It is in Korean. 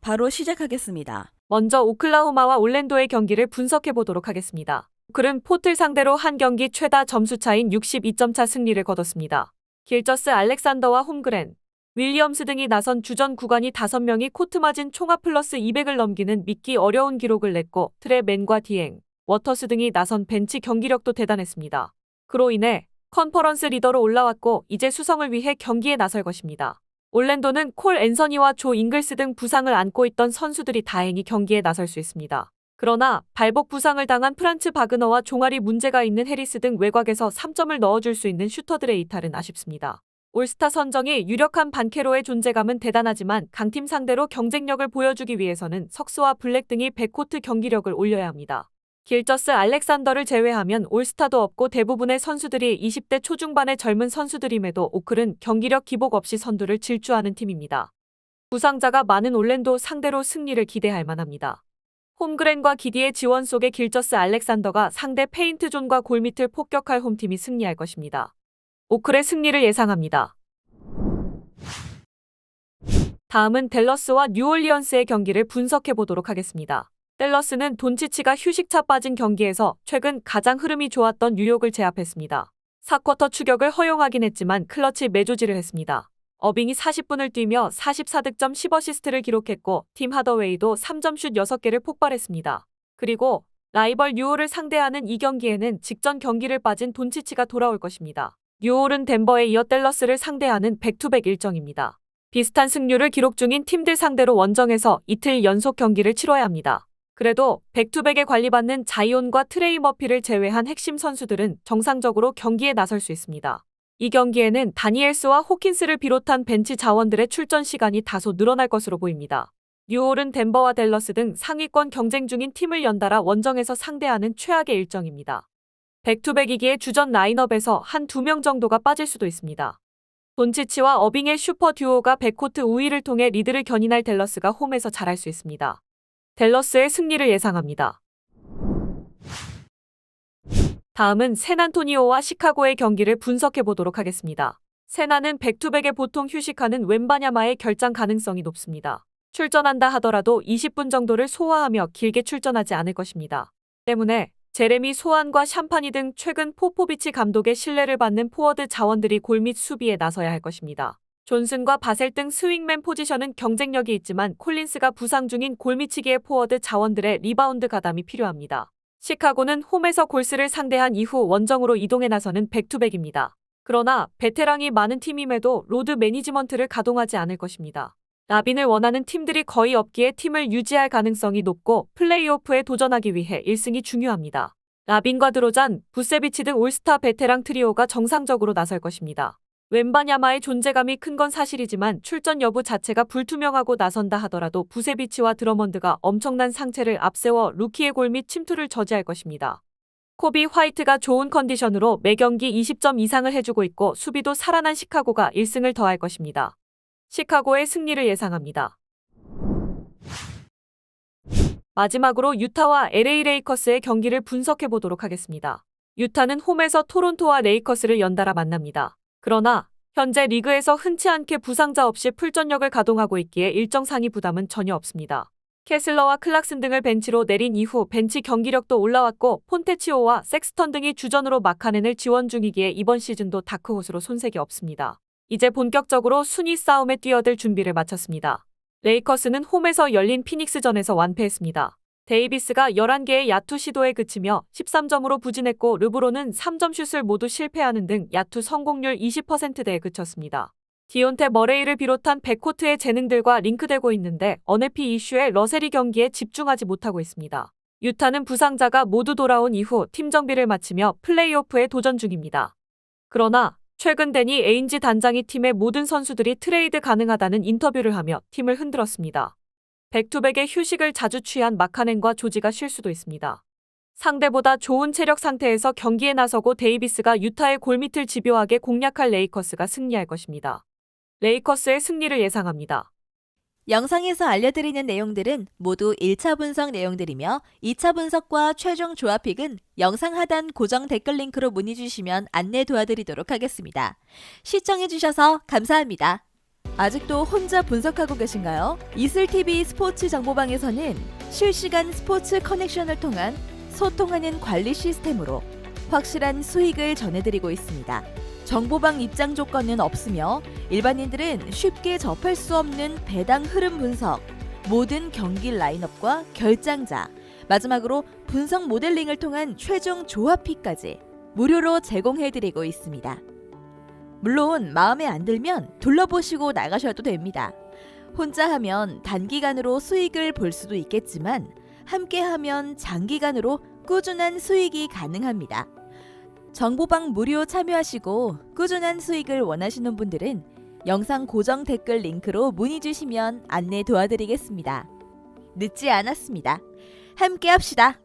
바로 시작하겠습니다. 먼저 오클라호마와 올랜도의 경기를 분석해 보도록 하겠습니다. 오클은 포틀 상대로 한 경기 최다 점수 차인 62점 차 승리를 거뒀습니다. 길저스 알렉산더와 홈그랜, 윌리엄스 등이 나선 주전 구간이 5명이 코트 마진 총합 플러스 200을 넘기는 믿기 어려운 기록을 냈고 트레 맨과 디엥, 워터스 등이 나선 벤치 경기력도 대단했습니다. 그로 인해 컨퍼런스 리더로 올라왔고 이제 수성을 위해 경기에 나설 것입니다. 올랜도는 콜 앤서니와 조 잉글스 등 부상을 안고 있던 선수들이 다행히 경기에 나설 수 있습니다. 그러나 발목 부상을 당한 프란츠 바그너와 종아리 문제가 있는 해리스 등 외곽에서 3점을 넣어줄 수 있는 슈터들의 이탈은 아쉽습니다. 올스타 선정에 유력한 반케로의 존재감은 대단하지만 강팀 상대로 경쟁력을 보여주기 위해서는 석스와 블랙 등이 백코트 경기력을 올려야 합니다. 길저스 알렉산더를 제외하면 올스타도 없고 대부분의 선수들이 20대 초중반의 젊은 선수들임에도 오클은 경기력 기복 없이 선두를 질주하는 팀입니다. 부상자가 많은 올랜도 상대로 승리를 기대할 만합니다. 홈그랜과 기디의 지원 속에 길저스 알렉산더가 상대 페인트존과 골밑을 폭격할 홈팀이 승리할 것입니다. 오클의 승리를 예상합니다. 다음은 댈러스와 뉴올리언스의 경기를 분석해 보도록 하겠습니다. 댈러스는 돈치치가 휴식차 빠진 경기에서 최근 가장 흐름이 좋았던 뉴욕을 제압했습니다. 4쿼터 추격을 허용하긴 했지만 클러치 매조지를 했습니다. 어빙이 40분을 뛰며 44득점 10어시스트를 기록했고 팀 하더웨이도 3점 슛 6개를 폭발했습니다. 그리고 라이벌 뉴올을 상대하는 이 경기에는 직전 경기를 빠진 돈치치가 돌아올 것입니다. 뉴올은 덴버에 이어 댈러스를 상대하는 백투백 일정입니다. 비슷한 승률을 기록 중인 팀들 상대로 원정에서 이틀 연속 경기를 치러야 합니다. 그래도 백투백에 관리받는 자이온과 트레이 머피를 제외한 핵심 선수들은 정상적으로 경기에 나설 수 있습니다. 이 경기에는 다니엘스와 호킨스를 비롯한 벤치 자원들의 출전 시간이 다소 늘어날 것으로 보입니다. 뉴올은 덴버와 댈러스 등 상위권 경쟁 중인 팀을 연달아 원정에서 상대하는 최악의 일정입니다. 백투백이기에 주전 라인업에서 한 2명 정도가 빠질 수도 있습니다. 돈치치와 어빙의 슈퍼 듀오가 백코트 우위를 통해 리드를 견인할 댈러스가 홈에서 잘할 수 있습니다. 댈러스의 승리를 예상합니다. 다음은 샌안토니오와 시카고의 경기를 분석해 보도록 하겠습니다. 샌안은 백투백에 보통 휴식하는 웬바냐마의 결장 가능성이 높습니다. 출전한다 하더라도 20분 정도를 소화하며 길게 출전하지 않을 것입니다. 때문에 제레미 소안과 샴파니 등 최근 포포비치 감독의 신뢰를 받는 포워드 자원들이 골밑 수비에 나서야 할 것입니다. 존슨과 바셀 등 스윙맨 포지션은 경쟁력이 있지만 콜린스가 부상 중인 골밑치기의 포워드 자원들의 리바운드 가담이 필요합니다. 시카고는 홈에서 골스를 상대한 이후 원정으로 이동해 나서는 백투백입니다. 그러나 베테랑이 많은 팀임에도 로드 매니지먼트를 가동하지 않을 것입니다. 라빈을 원하는 팀들이 거의 없기에 팀을 유지할 가능성이 높고 플레이오프에 도전하기 위해 1승이 중요합니다. 라빈과 드로잔, 부세비치 등 올스타 베테랑 트리오가 정상적으로 나설 것입니다. 웬바냐마의 존재감이 큰 건 사실이지만 출전 여부 자체가 불투명하고 나선다 하더라도 부세비치와 드러먼드가 엄청난 상체를 앞세워 루키의 골 및 침투를 저지할 것입니다. 코비 화이트가 좋은 컨디션으로 매경기 20점 이상을 해주고 있고 수비도 살아난 시카고가 1승을 더할 것입니다. 시카고의 승리를 예상합니다. 마지막으로 유타와 LA 레이커스의 경기를 분석해 보도록 하겠습니다. 유타는 홈에서 토론토와 레이커스를 연달아 만납니다. 그러나 현재 리그에서 흔치 않게 부상자 없이 풀전력을 가동하고 있기에 일정 상위 부담은 전혀 없습니다. 캐슬러와 클락슨 등을 벤치로 내린 이후 벤치 경기력도 올라왔고 폰테치오와 섹스턴 등이 주전으로 마카넨을 지원 중이기에 이번 시즌도 다크호스로 손색이 없습니다. 이제 본격적으로 순위 싸움에 뛰어들 준비를 마쳤습니다. 레이커스는 홈에서 열린 피닉스전에서 완패했습니다. 데이비스가 11개의 야투 시도에 그치며 13점으로 부진했고 르브론은 3점 슛을 모두 실패하는 등 야투 성공률 20%대에 그쳤습니다. 디온테 머레이를 비롯한 백코트의 재능들과 링크되고 있는데 어네피 이슈에 러셀이 경기에 집중하지 못하고 있습니다. 유타는 부상자가 모두 돌아온 이후 팀 정비를 마치며 플레이오프에 도전 중입니다. 그러나 최근 데니 에인지 단장이 팀의 모든 선수들이 트레이드 가능하다는 인터뷰를 하며 팀을 흔들었습니다. 백투백의 휴식을 자주 취한 마카넨과 조지가 쉴 수도 있습니다. 상대보다 좋은 체력 상태에서 경기에 나서고 데이비스가 유타의 골밑을 집요하게 공략할 레이커스가 승리할 것입니다. 레이커스의 승리를 예상합니다. 영상에서 알려드리는 내용들은 모두 1차 분석 내용들이며 2차 분석과 최종 조합픽은 영상 하단 고정 댓글 링크로 문의 주시면 안내 도와드리도록 하겠습니다. 시청해주셔서 감사합니다. 아직도 혼자 분석하고 계신가요? 이슬TV 스포츠 정보방에서는 실시간 스포츠 커넥션을 통한 소통하는 관리 시스템으로 확실한 수익을 전해드리고 있습니다. 정보방 입장 조건은 없으며 일반인들은 쉽게 접할 수 없는 배당 흐름 분석, 모든 경기 라인업과 결장자, 마지막으로 분석 모델링을 통한 최종 조합픽까지 무료로 제공해드리고 있습니다. 물론 마음에 안 들면 둘러보시고 나가셔도 됩니다. 혼자 하면 단기간으로 수익을 볼 수도 있겠지만 함께 하면 장기간으로 꾸준한 수익이 가능합니다. 정보방 무료 참여하시고 꾸준한 수익을 원하시는 분들은 영상 고정 댓글 링크로 문의 주시면 안내 도와드리겠습니다. 늦지 않았습니다. 함께 합시다.